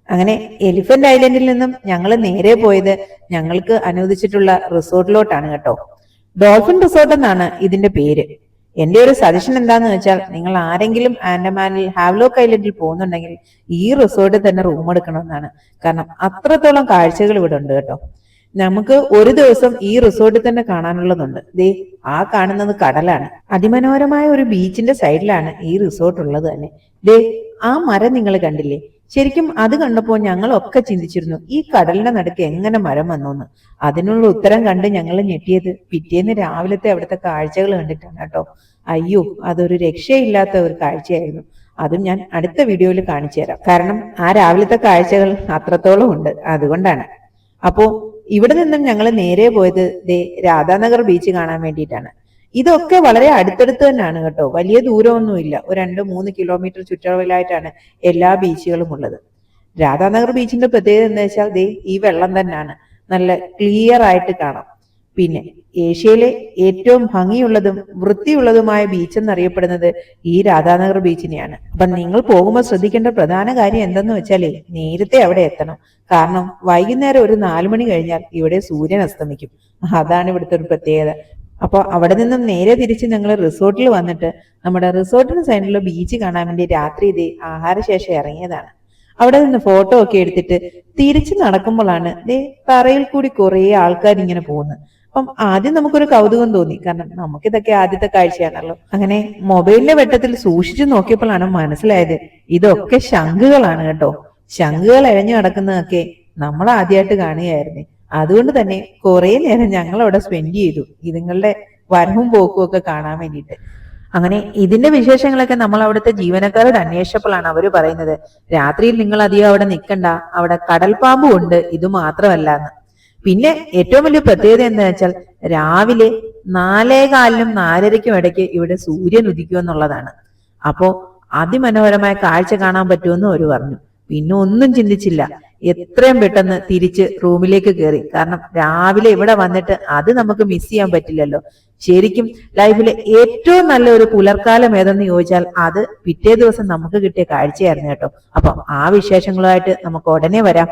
അങ്ങനെ എലിഫന്റ് ഐലൻഡിൽ നിന്നും ഞങ്ങൾ നേരെ പോയത് ഞങ്ങൾക്ക് അനുവദിച്ചിട്ടുള്ള റിസോർട്ടിലോട്ടാണ് കേട്ടോ. ഡോൾഫിൻ റിസോർട്ട് എന്നാണ് ഇതിന്റെ പേര്. എന്റെ ഒരു സജഷൻ എന്താന്ന് വെച്ചാൽ, നിങ്ങൾ ആരെങ്കിലും ആൻഡമാനിൽ ഹാവ്ലോക്ക് ഐലൻഡിൽ പോകുന്നുണ്ടെങ്കിൽ ഈ റിസോർട്ടിൽ തന്നെ റൂം എടുക്കണമെന്നാണ്. കാരണം അത്രത്തോളം കാഴ്ചകൾ ഇവിടെ ഉണ്ട് കേട്ടോ. നമുക്ക് ഒരു ദിവസം ഈ റിസോർട്ടിൽ തന്നെ കാണാനുള്ളതുണ്ട്. ദേ ആ കാണുന്നത് കടലാണ്. അതിമനോഹരമായ ഒരു ബീച്ചിന്റെ സൈഡിലാണ് ഈ റിസോർട്ട് ഉള്ളത് തന്നെ. ദേ ആ മരം നിങ്ങൾ കണ്ടില്ലേ? ശരിക്കും അത് കണ്ടപ്പോൾ ഞങ്ങളൊക്കെ ചിന്തിച്ചിരുന്നു, ഈ കടലിന്റെ നടുക്ക് എങ്ങനെ മരം വന്നോന്ന്. അതിനുള്ള ഉത്തരം കണ്ട് ഞങ്ങൾ ഞെട്ടിയത് പിറ്റേന്ന് രാവിലത്തെ അവിടുത്തെ കാഴ്ചകൾ കണ്ടിട്ടാണ് കേട്ടോ. അയ്യോ, അതൊരു രക്ഷയില്ലാത്ത ഒരു കാഴ്ചയായിരുന്നു. അതും ഞാൻ അടുത്ത വീഡിയോയിൽ കാണിച്ചു തരാം. കാരണം ആ രാവിലത്തെ കാഴ്ചകൾ അത്രത്തോളം ഉണ്ട്, അതുകൊണ്ടാണ്. അപ്പോ ഇവിടെ നിന്നും ഞങ്ങൾ നേരെ പോയത് ദേ രാധാനഗർ ബീച്ച് കാണാൻ വേണ്ടിയിട്ടാണ്. ഇതൊക്കെ വളരെ അടുത്തടുത്ത് തന്നെയാണ് കേട്ടോ, വലിയ ദൂരമൊന്നുമില്ല. ഒരു 2-3 കിലോമീറ്റർ ചുറ്റളവിലായിട്ടാണ് എല്ലാ ബീച്ചുകളും ഉള്ളത്. രാധാനഗർ ബീച്ചിന്റെ പ്രത്യേകത എന്താ വെച്ചാൽ ദേ ഈ വെള്ളം തന്നെയാണ്, നല്ല ക്ലിയർ ആയിട്ട് കാണാം. പിന്നെ ഏഷ്യയിലെ ഏറ്റവും ഭംഗിയുള്ളതും വൃത്തിയുള്ളതുമായ ബീച്ച് എന്നറിയപ്പെടുന്നത് ഈ രാധാനഗർ ബീച്ചിനെയാണ്. അപ്പൊ നിങ്ങൾ പോകുമ്പോൾ ശ്രദ്ധിക്കേണ്ട പ്രധാന കാര്യം എന്തെന്ന് വെച്ചാലേ, നേരത്തെ അവിടെ എത്തണം. കാരണം വൈകുന്നേരം ഒരു 4 മണി കഴിഞ്ഞാൽ ഇവിടെ സൂര്യൻ അസ്തമിക്കും. അതാണ് ഇവിടുത്തെ ഒരു പ്രത്യേകത. അപ്പൊ അവിടെ നിന്നും നേരെ തിരിച്ച് ഞങ്ങൾ റിസോർട്ടിൽ വന്നിട്ട് നമ്മുടെ റിസോർട്ടിന് സൈഡിലുള്ള ബീച്ച് കാണാൻ വേണ്ടി രാത്രി ഇതേ ആഹാരശേഷം ഇറങ്ങിയതാണ്. അവിടെ നിന്ന് ഫോട്ടോ ഒക്കെ എടുത്തിട്ട് തിരിച്ചു നടക്കുമ്പോഴാണ് ദേ തറയിൽ കൂടി കുറെ ആൾക്കാർ ഇങ്ങനെ പോകുന്നത്. അപ്പം ആദ്യം നമുക്കൊരു കൗതുകം തോന്നി, കാരണം നമുക്കിതൊക്കെ ആദ്യത്തെ കാഴ്ചയാണല്ലോ. അങ്ങനെ മൊബൈലിന്റെ വെട്ടത്തിൽ സൂക്ഷിച്ചു നോക്കിയപ്പോഴാണ് മനസ്സിലായത് ഇതൊക്കെ ശംഖുകളാണ് കേട്ടോ. ശംഖുകൾ എഴഞ്ഞു നടക്കുന്നതൊക്കെ നമ്മൾ ആദ്യമായിട്ട് കാണുകയായിരുന്നു. അതുകൊണ്ട് തന്നെ കുറെ നേരം ഞങ്ങൾ അവിടെ സ്പെൻഡ് ചെയ്തു ഇതുങ്ങളുടെ വരവും പോക്കും ഒക്കെ കാണാൻ വേണ്ടിയിട്ട്. അങ്ങനെ ഇതിന്റെ വിശേഷങ്ങളൊക്കെ നമ്മൾ അവിടുത്തെ ജീവനക്കാരോട് അന്വേഷിച്ചപ്പോഴാണ് അവർ പറയുന്നത്, രാത്രിയിൽ നിങ്ങൾ അധികം അവിടെ നിൽക്കണ്ട, അവിടെ കടൽപ്പാമ്പും ഉണ്ട്, ഇത് മാത്രമല്ല എന്ന്. പിന്നെ ഏറ്റവും വലിയ പ്രത്യേകത എന്താ വെച്ചാൽ, രാവിലെ 4:15-നും 4:30-ക്കും ഇടയ്ക്ക് ഇവിടെ സൂര്യൻ ഉദിക്കുമെന്നുള്ളതാണ്. അപ്പോ അതിമനോഹരമായ കാഴ്ച കാണാൻ പറ്റുമെന്ന് അവർ പറഞ്ഞു. പിന്നെ ഒന്നും ചിന്തിച്ചില്ല, എത്രയും പെട്ടെന്ന് തിരിച്ച് റൂമിലേക്ക് കയറി. കാരണം രാവിലെ ഇവിടെ വന്നിട്ട് അത് നമുക്ക് മിസ് ചെയ്യാൻ പറ്റില്ലല്ലോ. ശരിക്കും ലൈഫിലെ ഏറ്റവും നല്ല ഒരു പുലർക്കാലം ഏതെന്ന് ചോദിച്ചാൽ അത് പിറ്റേ ദിവസം നമുക്ക് കിട്ടിയ കാഴ്ചയായിരുന്നു കേട്ടോ. അപ്പം ആ വിശേഷങ്ങളുമായിട്ട് നമുക്ക് ഉടനെ വരാം.